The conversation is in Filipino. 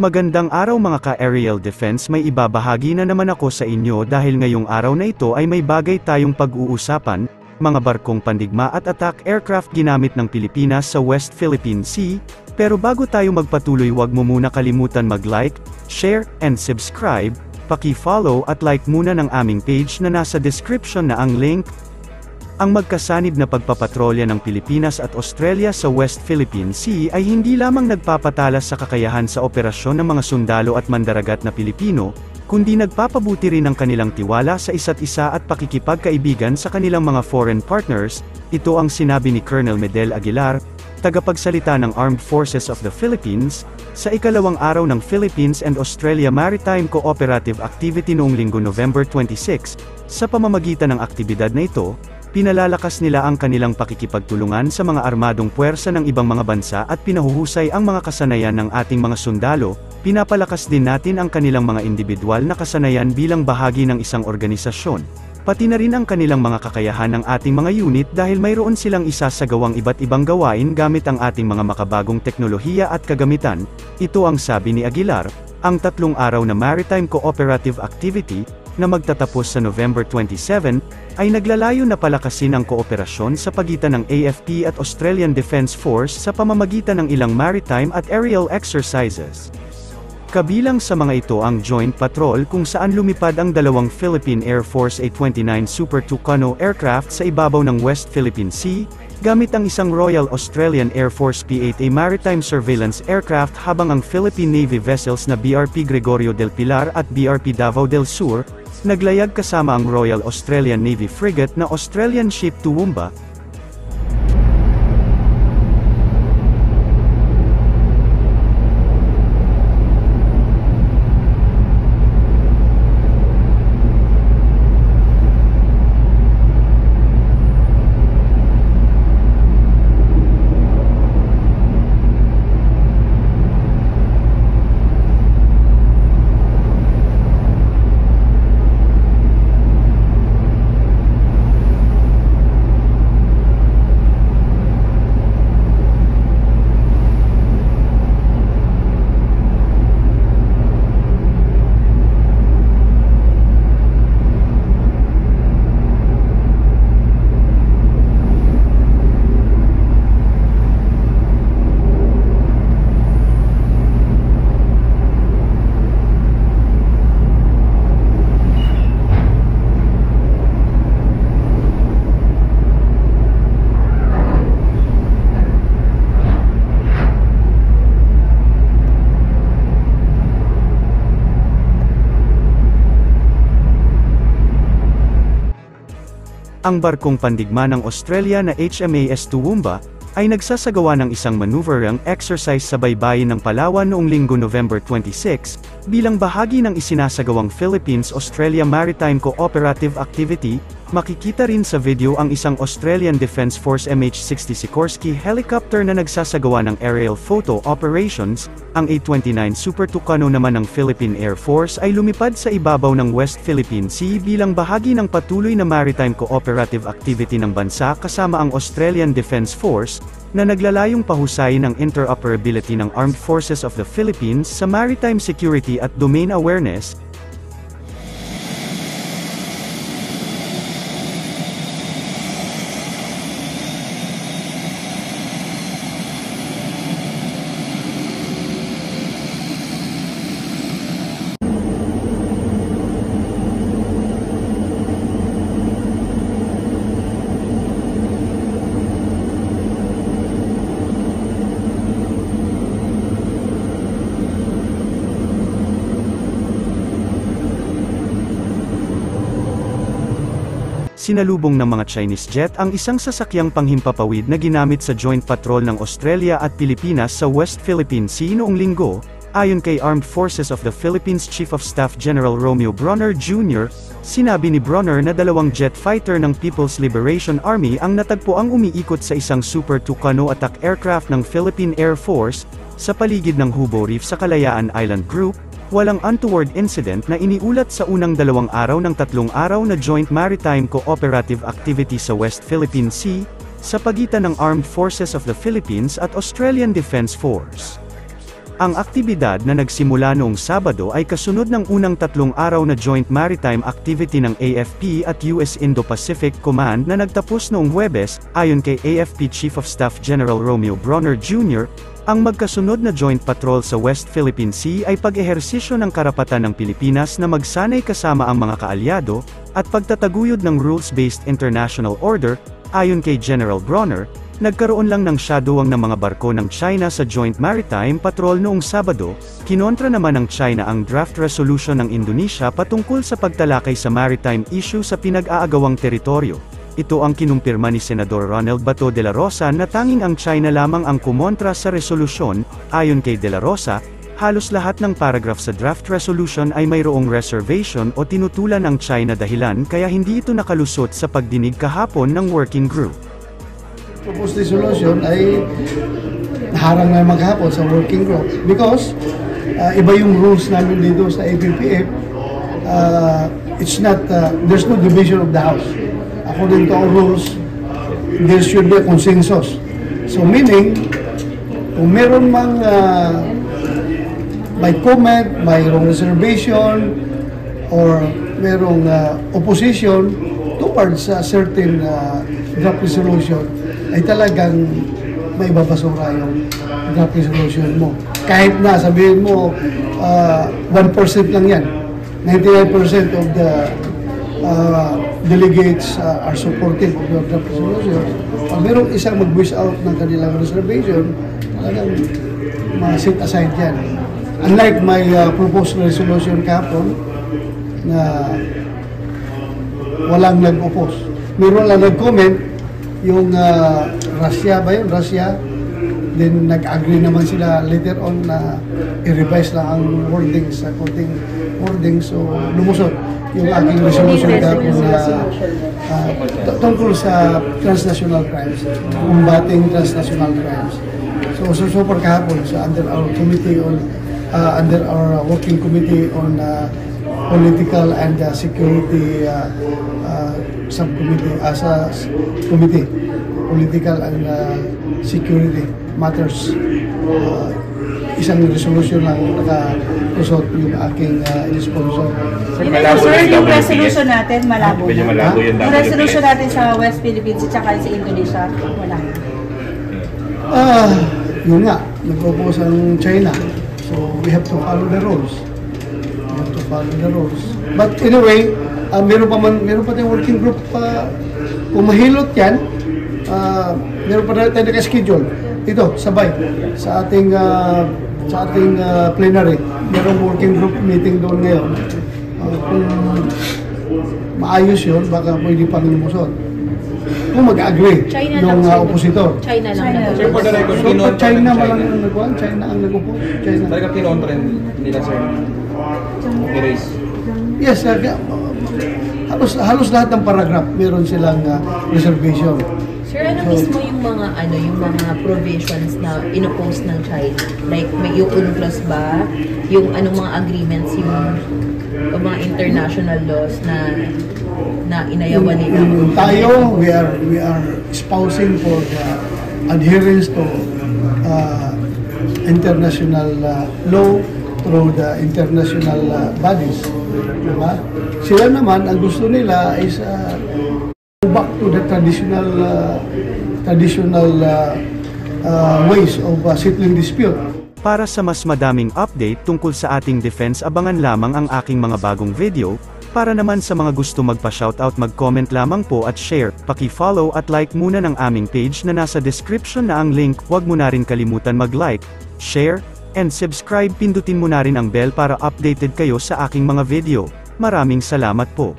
Magandang araw mga ka-aerial defense, may ibabahagi na naman ako sa inyo dahil ngayong araw na ito ay may bagay tayong pag-uusapan, mga barkong pandigma at attack aircraft ginamit ng Pilipinas sa West Philippine Sea. Pero bago tayo magpatuloy, wag mo muna kalimutan mag-like, share, and subscribe, paki-follow at like muna ng aming page na nasa description na ang link. Ang magkasanib na pagpapatrolya ng Pilipinas at Australia sa West Philippine Sea ay hindi lamang nagpapatalas sa kakayahan sa operasyon ng mga sundalo at mandaragat na Pilipino, kundi nagpapabuti rin ang kanilang tiwala sa isa't isa at pakikipagkaibigan sa kanilang mga foreign partners. Ito ang sinabi ni Colonel Medel Aguilar, tagapagsalita ng Armed Forces of the Philippines, sa ikalawang araw ng Philippines and Australia Maritime Cooperative Activity noong Linggo November 26. Sa pamamagitan ng aktibidad na ito, pinalalakas nila ang kanilang pakikipagtulungan sa mga armadong puwersa ng ibang mga bansa at pinahuhusay ang mga kasanayan ng ating mga sundalo. Pinapalakas din natin ang kanilang mga individual na kasanayan bilang bahagi ng isang organisasyon. Pati na rin ang kanilang mga kakayahan ng ating mga unit dahil mayroon silang isasagawang iba't ibang gawain gamit ang ating mga makabagong teknolohiya at kagamitan. Ito ang sabi ni Aguilar. Ang 3 araw na Maritime Cooperative Activity, na magtatapos sa November 27, ay naglalayo na palakasin ang kooperasyon sa pagitan ng AFP at Australian Defence Force sa pamamagitan ng ilang maritime at aerial exercises. Kabilang sa mga ito ang Joint Patrol kung saan lumipad ang 2 Philippine Air Force A-29 Super Tucano aircraft sa ibabaw ng West Philippine Sea, gamit ang isang Royal Australian Air Force P-8A maritime surveillance aircraft habang ang Philippine Navy vessels na BRP Gregorio del Pilar at BRP Davao del Sur, naglayag kasama ang Royal Australian Navy frigate na Australian Ship Toowoomba. Ang barkong pandigma ng Australia na HMAS Toowoomba, ay nagsasagawa ng isang maneuvering exercise sa baybayin ng Palawan noong Linggo November 26, bilang bahagi ng isinasagawang Philippines-Australia Maritime Cooperative Activity. Makikita rin sa video ang isang Australian Defence Force MH-60 Sikorsky helicopter na nagsasagawa ng aerial photo operations. Ang A-29 Super Tucano naman ng Philippine Air Force ay lumipad sa ibabaw ng West Philippine Sea bilang bahagi ng patuloy na maritime cooperative activity ng bansa kasama ang Australian Defence Force, na naglalayong pahusayin ang interoperability ng Armed Forces of the Philippines sa maritime security at domain awareness. Sinalubong ng mga Chinese jet ang isang sasakyang panghimpapawid na ginamit sa joint patrol ng Australia at Pilipinas sa West Philippine Sea noong Linggo. Ayon kay Armed Forces of the Philippines Chief of Staff General Romeo Bronner Jr., sinabi ni Bronner na 2 jet fighter ng People's Liberation Army ang natagpuang umiikot sa isang Super Tucano attack aircraft ng Philippine Air Force, sa paligid ng Hubo Reef sa Kalayaan Island Group. Walang untoward incident na iniulat sa unang 2 araw ng 3 araw na Joint Maritime Cooperative Activity sa West Philippine Sea, sa pagitan ng Armed Forces of the Philippines at Australian Defence Force. Ang aktibidad na nagsimula noong Sabado ay kasunod ng unang 3 araw na joint maritime activity ng AFP at US Indo-Pacific Command na nagtapos noong Huwebes, ayon kay AFP Chief of Staff General Romeo Bronner Jr., ang magkasunod na joint patrol sa West Philippine Sea ay pag-ehersisyo ng karapatan ng Pilipinas na magsanay kasama ang mga kaalyado, at pagtataguyod ng rules-based international order, ayon kay General Bronner. Nagkaroon lang ng shadowing ng mga barko ng China sa Joint Maritime Patrol noong Sabado, kinontra naman ng China ang draft resolution ng Indonesia patungkol sa pagtalakay sa maritime issue sa pinag-aagawang teritoryo. Ito ang kinumpirma ni Senador Ronald Bato de la Rosa na tanging ang China lamang ang kumontra sa resolusyon. Ayon kay de la Rosa, halos lahat ng paragraph sa draft resolution ay mayroong reservation o tinutulan ang China dahilan kaya hindi ito nakalusot sa pagdinig kahapon ng working group. Proposed resolution ay naharang na maghapon sa working group because iba yung rules namin dito sa APPF. It's not, there's no division of the house. According to our rules, there should be a consensus. So meaning, kung meron mang may comment, mayroong reservation, or merong opposition towards a certain draft resolution, ay talagang may babasura yung draft resolution mo. Kahit na sabihin mo, 1% lang yan. 99% of the delegates are supportive of the draft resolution. Pag merong isang mag-voice out ng kanilang reservation, talagang ma-set aside yan. Unlike my proposed resolution kahapon, na walang nag-oppose. Meron lang nag-comment, yung Russia ba yun? Russia, then nag-agree naman sila later on na i-revise lang ang wordings, konting wording, so lumusot yung aking resolution kahapon na tungkol sa transnational crimes, combating transnational crimes. So super kahapon, so under our committee on, under our working committee on political and security subcommittee, as a committee, political and security matters. Isang resolution lang nakakusot yung aking sponsor. Sir, yung resolution natin, malabo na. Yung resolution natin sa West Philippines at saka sa Indonesia, wala. Yun nga, nag-oppose ang China. So we have to follow the rules. We have to follow the rules. But anyway, meron pa tayong working group kung mahilot yan, meron pa tayo naka-schedule. Ito, sabay, sa ating plenary. Merong working group meeting doon ngayon. Kung maayos yun, baka pwede pang lumusot. Kung mag-agree yung opositor. China lang. Sir, for the record, So, China malang ang nagkuhan, China ang nag-oppose. China. Talaga kinontra nila, sir. Erase. Yes, halos lahat ng paragraph meron silang reservation. Sir, ano mismo yung mga provisions na inoppose ng China? Like, may yung UNCLOS ba? Yung anong mga agreements, yung mga international laws na inayawan nila? Tayo, we are espousing for the adherence to international law through the international bodies. Diba? Sila naman, ang gusto nila is back to the traditional ways of settling dispute. Para sa mas madaming update tungkol sa ating defense, abangan lamang ang aking mga bagong video. Para naman sa mga gusto magpa-shoutout, mag-comment lamang po at share, paki-follow at like muna ng aming page na nasa description na ang link. Huwag mo na rin kalimutan mag-like, share, and subscribe. Pindutin mo na rin ang bell para updated kayo sa aking mga video. Maraming salamat po.